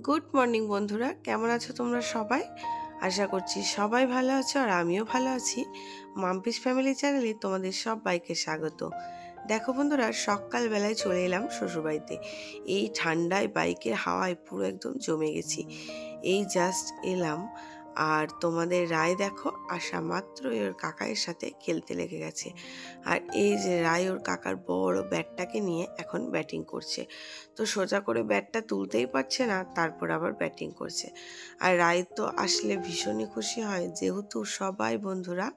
Good morning বন্ধুরা, কেমন আছো তোমরা সবাই? আশা করছি সবাই ভালো আছো আর আমিও ভালো আছি। মাম্পিস ফ্যামিলি চ্যানেলে তোমাদের সবাইকে স্বাগত। দেখো বন্ধুরা, সকালবেলায় চলে এলাম শ্বশুরবাড়িতে। এই ঠান্ডায় বাইকের হাওয়ায় পুরো একদম জমে গেছি। এই জাস্ট এলাম আর তোমাদের রায় দেখো আসা মাত্রই ওর কাকার সাথে খেলতে লেগে গেছে। আর এই যে রায় ওর কাকার বড় ব্যাটটাকে নিয়ে এখন ব্যাটিং করছে। তো সোজা করে ব্যাটটা তুলতেই পারছে না, তারপর আবার ব্যাটিং করছে। আর রায় তো আসলে ভীষণই খুশি হয়, যেহেতু সবাই বন্ধুরা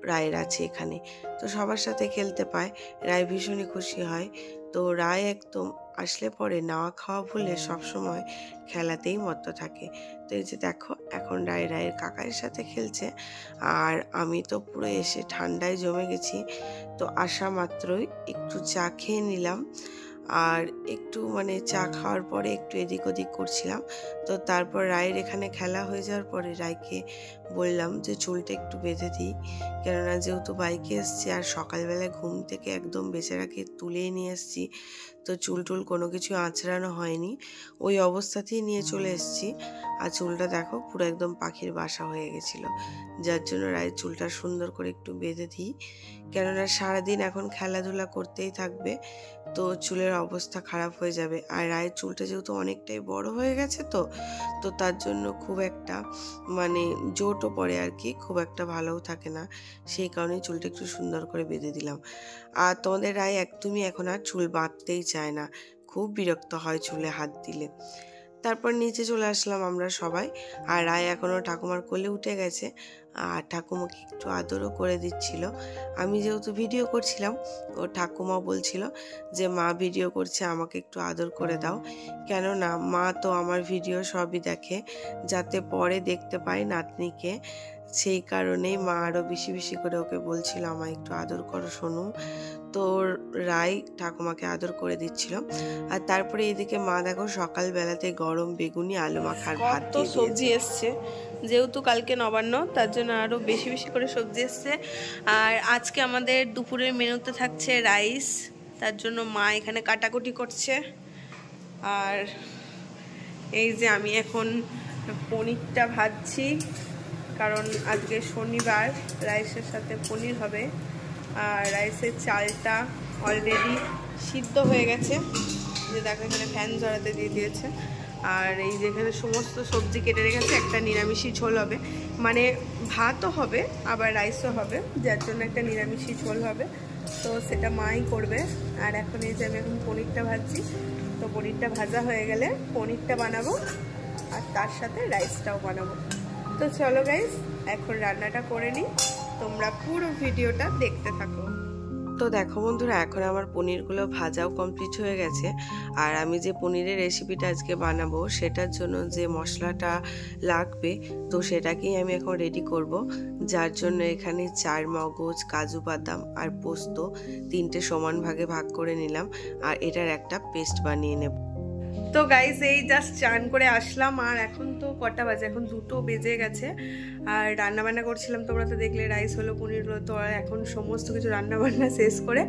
রায়ের আছে এখানে, তো সবার সাথে খেলতে পায়। রায় ভীষণই খুশি হয়। তো রায় একদম আসলে পরে নাওয়া খাওয়া ভুলে সবসময় খেলাতেই মত্ত থাকে। তো এই যে দেখো এখন রায়ের কাকার সাথে খেলছে আর আমি তো পুরো এসে ঠান্ডায় জমে গেছি। তো আসা মাত্রই একটু চা খেয়ে নিলাম আর একটু চা খাওয়ার পরে একটু এদিক ওদিক করছিলাম। তো তারপর রায়ের এখানে খেলা হয়ে যাওয়ার পরে রায়কে বললাম যে চুলটা একটু বেঁধে দিই, কেননা যেহেতু বাইকে এসছি আর সকালবেলায় ঘুম থেকে একদম বেচারাকে তুলেই নিয়ে এসছি, তো চুল টুল কোনো কিছু আঁচড়ানো হয়নি, ওই অবস্থাতেই নিয়ে চলে এসছি। আর চুলটা দেখো পুরো একদম পাখির বাসা হয়ে গেছিলো, যার জন্য রায়ের চুলটা সুন্দর করে একটু বেঁধে দিই, কেননা সারাদিন এখন খেলাধুলা করতেই থাকবে, তো চুলের অবস্থা খারাপ হয়ে যাবে। আর রায়ের চুলটা যেহেতু অনেকটাই বড় হয়ে গেছে, তো তার জন্য খুব একটা জোটও পড়ে আর কি, খুব একটা ভালোও থাকে না, সেই কারণেই চুলটা একটু সুন্দর করে বেঁধে দিলাম। আর তোমাদের রায় একদমই এখন আর চুল বাঁধতেই চায় না, খুব বিরক্ত হয় চুলে হাত দিলে। তারপর নিচে চলে আসলাম আমরা সবাই। আর রায় এখনও ঠাকুমার কোলে উঠে গেছে আর ঠাকুমাকে একটু আদরও করে দিচ্ছিল। আমি যেহেতু ভিডিও করছিলাম, ও ঠাকুমা বলছিল যে মা ভিডিও করছে, আমাকে একটু আদর করে দাও, কেননা মা তো আমার ভিডিও সবই দেখে, যাতে পরে দেখতে পায় নাতনিকে, সেই কারণেই মা আরও বেশি বেশি করে ওকে বলছিল আমায় একটু আদর করো সোনু। তো রায় ঠাকুমাকে আদর করে দিচ্ছিল। আর তারপরে এদিকে মা দেখো সকালবেলাতে গরম বেগুনি আলু মাখার ভাত দিয়ে সবজি এসছে, যেহেতু কালকে নবান্ন, তার জন্য আরও বেশি বেশি করে সবজি এসছে। আর আজকে আমাদের দুপুরের মেনুতে থাকছে রাইস, তার জন্য মা এখানে কাটাকুটি করছে। আর এই যে আমি এখন পনিরটা ভাজছি, কারণ আজকে শনিবার, রাইসের সাথে পনির হবে। আর রাইসের চালটা অলরেডি সিদ্ধ হয়ে গেছে, যে দেখো এখানে ফ্যান ঝরাতে দিয়ে দিয়েছে। আর এই যেখানে সমস্ত সবজি কেটে রেখেছে, একটা নিরামিষই ঝোল হবে, ভাতও হবে আবার রাইসও হবে, যার জন্য একটা নিরামিষই ঝোল হবে, তো সেটা মাই করবে। আর এখন এই যে আমি এখন পনিরটা ভাজছি, তো পনিরটা ভাজা হয়ে গেলে পনিরটা বানাবো আর তার সাথে রাইসটাও বানাবো। তো চলো গাইস, এখন রান্নাটা করে নিই, তোমরা পুরো ভিডিওটা দেখতে থাকো। তো দেখো বন্ধুরা, এখন আমার পনিরগুলো ভাজাও কমপ্লিট হয়ে গেছে। আর আমি যে পনিরের রেসিপিটা আজকে বানাবো, সেটার জন্য যে মশলাটা লাগবে, তো সেটাকেই আমি এখন রেডি করব। যার জন্য এখানে 4 মগজ, কাজু বাদাম আর পোস্ত 3টে সমান ভাগে ভাগ করে নিলাম আর এটার একটা পেস্ট বানিয়ে নেব। তো গাইস, এই জাস্ট চান করে আসলাম আর এখন তো কটা বাজে, এখন 2টো বেজে গেছে। আর রান্নাবান্না করছিলাম, তোমরা তো দেখলে, রাইস হলো, পনির হলো। তো এখন সমস্ত কিছু রান্নাবান্না শেষ করে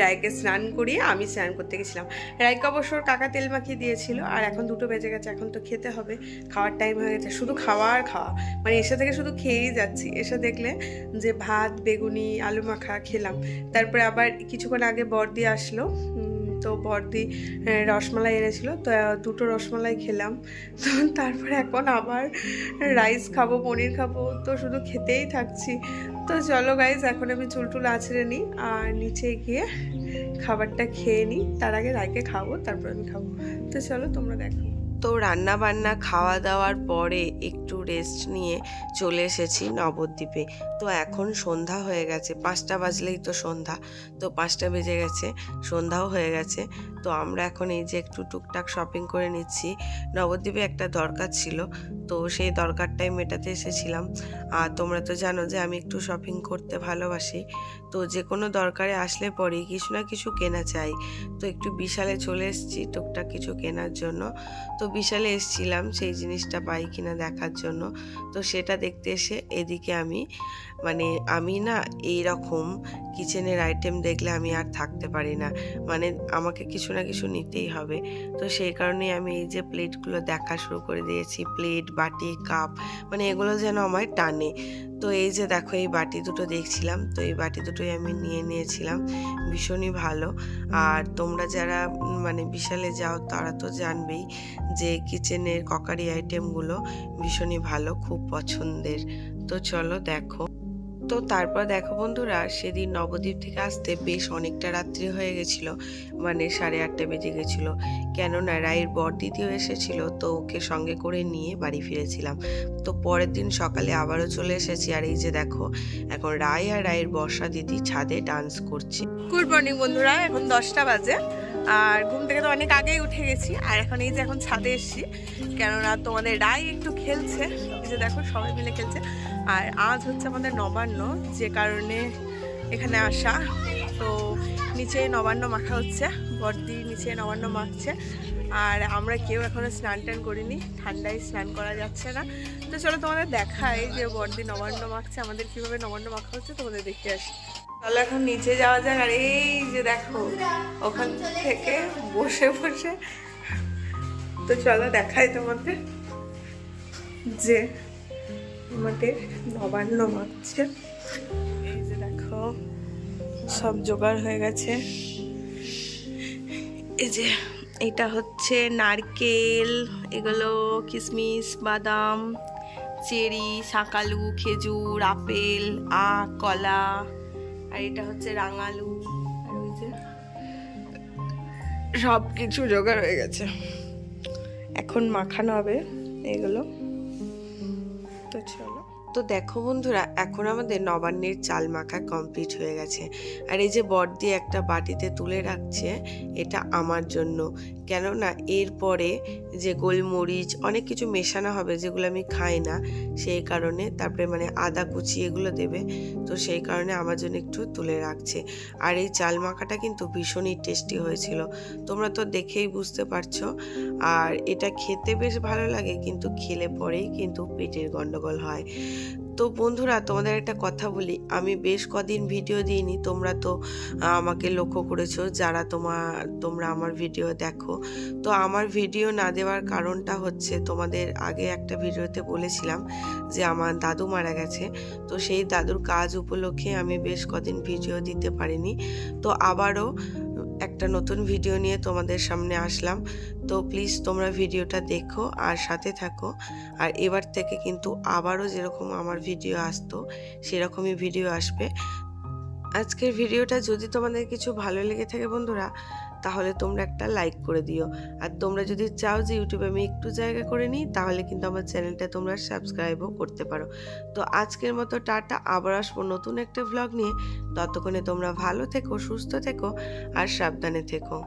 রায়কে স্নান করিয়ে আমি স্নান করতে গেছিলাম। রায়কে অবশ্য কাকা তেল মাখিয়ে দিয়েছিল। আর এখন 2টো বেজে গেছে, এখন তো খেতে হবে, খাওয়ার টাইম হয়ে গেছে। শুধু খাওয়া আর খাওয়া, এসে থেকে শুধু খেয়েই যাচ্ছি। এসে দেখলে যে ভাত, বেগুনি, আলু মাখা খেলাম। তারপরে আবার কিছুক্ষণ আগে বড়দি আসলো, তো বড়দি রসমালাই এনেছিল, তো 2টো রসমালাই খেলাম। তো তারপরে এখন আবার রাইস খাবো, পনির খাবো, তো শুধু খেতেই থাকছি। তো চলো গাইজ, এখন আমি চুল আছড়ে নিই আর নিচে গিয়ে খাবারটা খেয়ে নিই। তার আগে রায়কে খাবো, তারপর আমি খাবো। তো চলো তোমরা দেখো। তো রান্না বান্না খাওয়া দাওয়ার পরে একটু রেস্ট নিয়ে চলে এসেছি নবদ্বীপে। তো এখন সন্ধ্যা হয়ে গেছে, 5টা বাজলেই তো সন্ধ্যা, তো 5টা বেজে গেছে, সন্ধ্যাও হয়ে গেছে। তো আমরা এখন এই যে একটু টুকটাক শপিং করে নিচ্ছি, নবদ্বীপে একটা দরকার ছিল, তো সেই দরকারটাই মেটাতে এসেছিলাম। আর তোমরা তো জানো যে আমি একটু শপিং করতে ভালোবাসি, তো যে কোনো দরকারে আসলে পরেই কিছু না কিছু কেনা চাই। তো একটু বিশালে চলে এসেছি টুকটাক কিছু কেনার জন্য। তো বিশালে এসেছিলাম সেই জিনিসটা পাই কিনা দেখার জন্য। তো সেটা দেখতে এসে এদিকে আমি না এইরকম কিচেনের আইটেম দেখলে আমি আর থাকতে পারি না, মানে আমাকে কিছু না কিছু নিতেই হবে। তো সেই কারণেই আমি এই যে প্লেটগুলো দেখা শুরু করে দিয়েছি, প্লেট, বাটি, কাপ, মানে এগুলো যেন আমায় টানে। তো এই যে দেখো এই বাটি দুটো দেখছিলাম, তো এই বাটি দুটোই আমি নিয়েছিলাম, ভীষণই ভালো। আর তোমরা যারা বিশালে যাও তারা তো জানবেই যে কিচেনের ক্রকারি আইটেমগুলো ভীষণই ভালো, খুব পছন্দের। তো চলো দেখো। তো তারপর দেখো বন্ধুরা, সেদিন নবদ্বীপ থেকে আসতে বেশ অনেকটা রাত্রি হয়ে গেছিলো, 8:30 বেজে গেছিলো। কেননা রায়ের বরদিদিও এসেছিল, তো ওকে সঙ্গে করে নিয়ে বাড়ি ফিরেছিলাম। তো পরের দিন সকালে আবারও চলে এসেছি, আর এই যে দেখো এখন রায় আর রায়ের বর্ষা দিদি ছাদে ডান্স করছে। গুড মর্নিং বন্ধুরা, এখন 10টা বাজে আর ঘুম থেকে তো অনেক আগেই উঠে গেছি। আর এখন এই যে এখন ছাদে এসেছি, কেননা তোমাদের রায় একটু খেলছে, এই যে দেখো সবাই মিলে খেলছে। আর আজ হচ্ছে আমাদের নবান্ন, যে কারণে এখানে আসা। তো নিচে নবান্ন মাখা হচ্ছে, বর্দি নিচে নবান্ন মাখছে। আর আমরা কেউ এখনো স্নান টান করিনি, ঠান্ডায় স্নান করা যাচ্ছে না। তো চলো তোমাদের দেখাই যে বর্দি নবান্ন মাখছে, আমাদের কিভাবে নবান্ন মাখা হচ্ছে তোমাদের দেখে আসি। চলো এখন নিচে যাওয়া যাক। আর এই যে দেখো ওখান থেকে বসে বসে, তো চলো দেখাই তোমাদের যে আমাদের নবান্ন মাখছে। এই যে দেখো সব জোগাড় হয়ে গেছে। এই যে এটা হচ্ছে নারকেল, এগুলো কিশমিশ, বাদাম, চেরি, শাকালু, খেজুর, আপেল, আখ, কলা, আর এটা হচ্ছে রাঙালু। আর ওই যে সব কিছু জোগাড় হয়ে গেছে, এখন মাখানো হবে এগুলো। তো চলো। তো দেখো বন্ধুরা, এখন আমাদের নবান্নের চাল মাখা কমপ্লিট হয়ে গেছে। আর এই যে বর্দি একটা বাটিতে তুলে রাখছে, এটা আমার জন্য। কেননা এরপরে যে গোলমরিচ অনেক কিছু মেশানো হবে যেগুলো আমি খাই না, সেই কারণে। তারপরে আদা কুচি এগুলো দেবে, তো সেই কারণে আমার জন্য একটু তুলে রাখছে। আর এই চাল মাখাটা কিন্তু ভীষণই টেস্টি হয়েছিল, তোমরা তো দেখেই বুঝতে পারছো। আর এটা খেতে বেশ ভালো লাগে, কিন্তু খেলে পরেই কিন্তু পেটের গন্ডগোল হয়। তো বন্ধুরা, তোমাদের একটা কথা বলি, আমি বেশ কদিন ভিডিও দিইনি, তোমরা তো আমাকে লক্ষ্য করেছো যারা তোমরা আমার ভিডিও দেখো। তো আমার ভিডিও না দেওয়ার কারণটা হচ্ছে, তোমাদের আগে একটা ভিডিওতে বলেছিলাম যে আমার দাদু মারা গেছে। তো সেই দাদুর কাজ উপলক্ষে আমি বেশ কদিন ভিডিও দিতে পারিনি। তো আবারও একটা নতুন ভিডিও নিয়ে তোমাদের সামনে আসলাম। তো প্লিজ তোমরা ভিডিওটা দেখো আর সাথে থাকো। আর এবার থেকে কিন্তু আবারও যেরকম আমার ভিডিও আসতো সেরকমই ভিডিও আসবে। আজকের ভিডিওটা যদি তোমাদের কিছু ভালো লেগে থাকে বন্ধুরা, তাহলে তোমরা একটা লাইক করে দিও। আর তোমরা যদি চাও যে ইউটিউবে আমি একটু জায়গা করে নিই, তাহলে কিন্তু আমার চ্যানেলটা তোমরা সাবস্ক্রাইবও করতে পারো। তো আজকের মতো টাটা, আবার আসবো নতুন একটা ভ্লগ নিয়ে। ততক্ষণে তোমরা ভালো থেকো, সুস্থ থেকো আর সাবধানে থেকো।